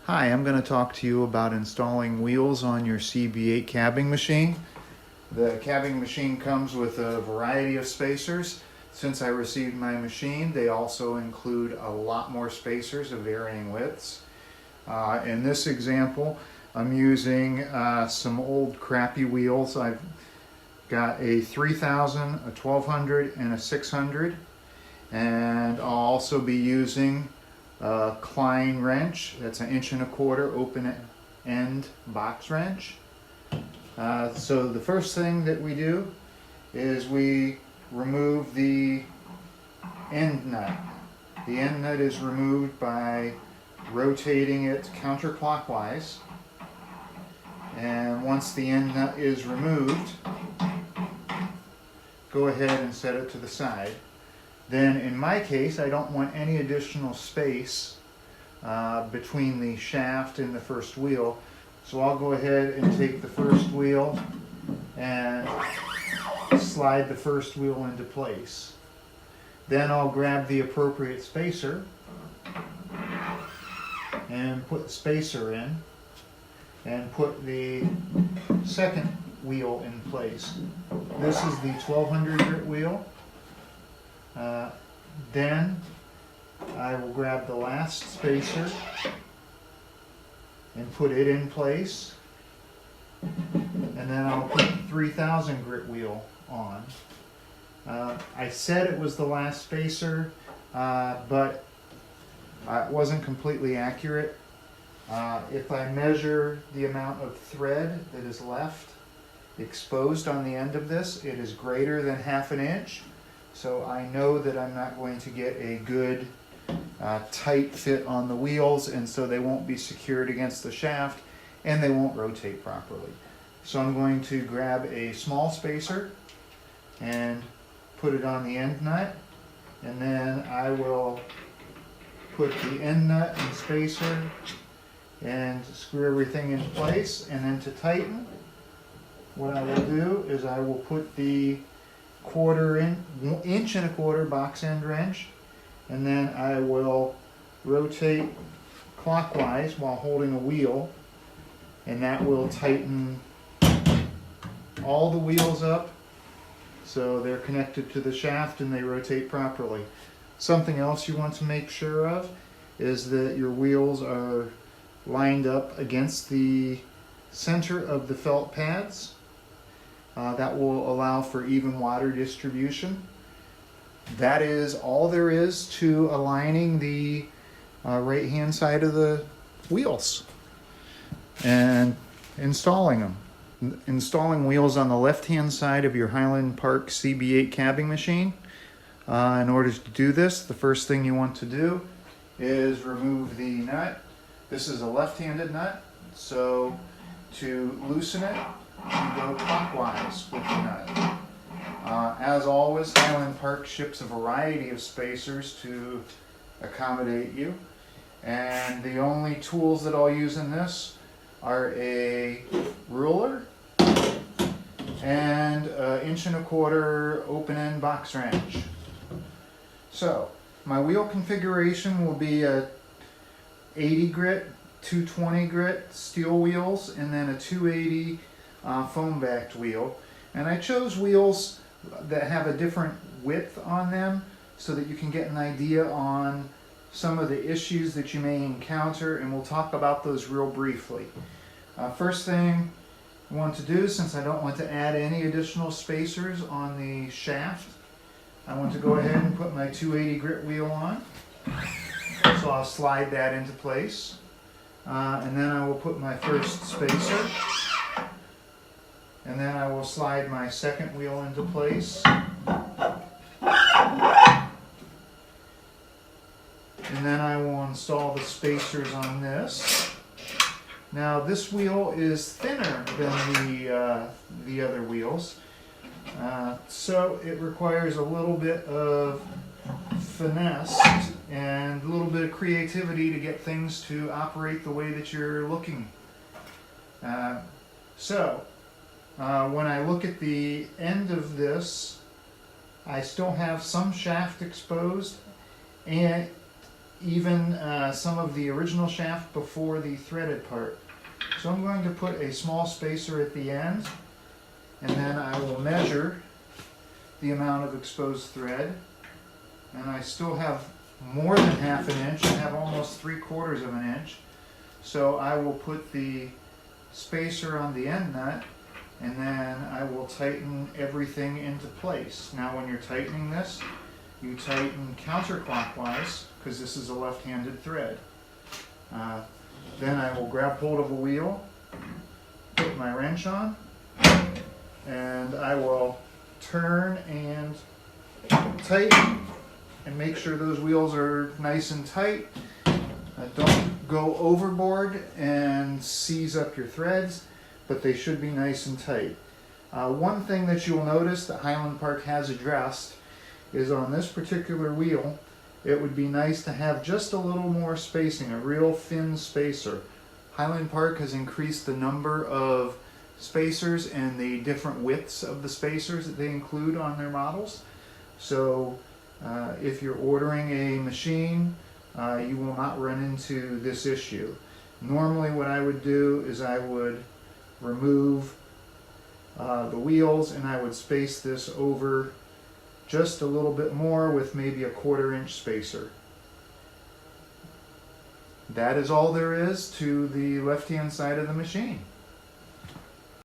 Hi, I'm going to talk to you about installing wheels on your CB8 cabbing machine. The cabbing machine comes with a variety of spacers. Since I received my machine, they also include a lot more spacers of varying widths. In this example, I'm using some old crappy wheels. I've got a 3000, a 1200, and a 600. And I'll also be using a Klein wrench. That's an 1.25 inch open end box wrench. So the first thing that we do is we remove the end nut. The end nut is removed by rotating it counterclockwise. And once the end nut is removed, go ahead and set it to the side. Then in my case, I don't want any additional space between the shaft and the first wheel. So I'll go ahead and take the first wheel and slide the first wheel into place. Then I'll grab the appropriate spacer and put the spacer in and put the second wheel in place. This is the 1200 grit wheel. Then I will grab the last spacer and put it in place, and then I'll put the 3000 grit wheel on. I said it was the last spacer, but it wasn't completely accurate. If I measure the amount of thread that is left exposed on the end of this, it is greater than 1/2 inch. So I know that I'm not going to get a good tight fit on the wheels, and so they won't be secured against the shaft and they won't rotate properly. So I'm going to grab a small spacer and put it on the end nut, and then I will put the end nut and spacer and screw everything in place. And then to tighten, what I will do is I will put the 1.25 inch box end wrench, and then I will rotate clockwise while holding a wheel, and that will tighten all the wheels up so they're connected to the shaft and they rotate properly. Something else you want to make sure of is that your wheels are lined up against the center of the felt pads. That will allow for even water distribution. That is all there is to aligning the right hand side of the wheels and installing them. Installing wheels on the left hand side of your Highland Park CB8 cabbing machine. In order to do this, the first thing you want to do is remove the nut. This is a left-handed nut, so to loosen it, you go clockwise with the nut. As always, Highland Park ships a variety of spacers to accommodate you, and the only tools that I'll use in this are a ruler and an 1.25 inch open end box wrench. So my wheel configuration will be a 80 grit, 220 grit steel wheels, and then a 280 foam backed wheel. And I chose wheels that have a different width on them so that you can get an idea on some of the issues that you may encounter, and we'll talk about those real briefly. First thing I want to do, since I don't want to add any additional spacers on the shaft, I want to go ahead and put my 280 grit wheel on. So I'll slide that into place, and then I will put my first spacer, and then I will slide my second wheel into place, and then I will install the spacers on this. Now this wheel is thinner than the other wheels, so it requires a little bit of finesse and a little bit of creativity to get things to operate the way that you're looking. When I look at the end of this, I still have some shaft exposed, and even some of the original shaft before the threaded part. So I'm going to put a small spacer at the end, and then I will measure the amount of exposed thread. And I still have more than half an inch. I have almost 3/4 of an inch. So I will put the spacer on the end nut, and then I will tighten everything into place. Now when you're tightening this, you tighten counterclockwise, because this is a left-handed thread. Then I will grab hold of a wheel, put my wrench on, and I will turn and tighten and make sure those wheels are nice and tight. Don't go overboard and seize up your threads, but they should be nice and tight. One thing that you'll notice that Highland Park has addressed is on this particular wheel, it would be nice to have just a little more spacing, a real thin spacer. Highland Park has increased the number of spacers and the different widths of the spacers that they include on their models. So if you're ordering a machine, you will not run into this issue. Normally what I would do is I would remove the wheels and I would space this over just a little bit more with maybe a 1/4 inch spacer. That is all there is to the left-hand side of the machine.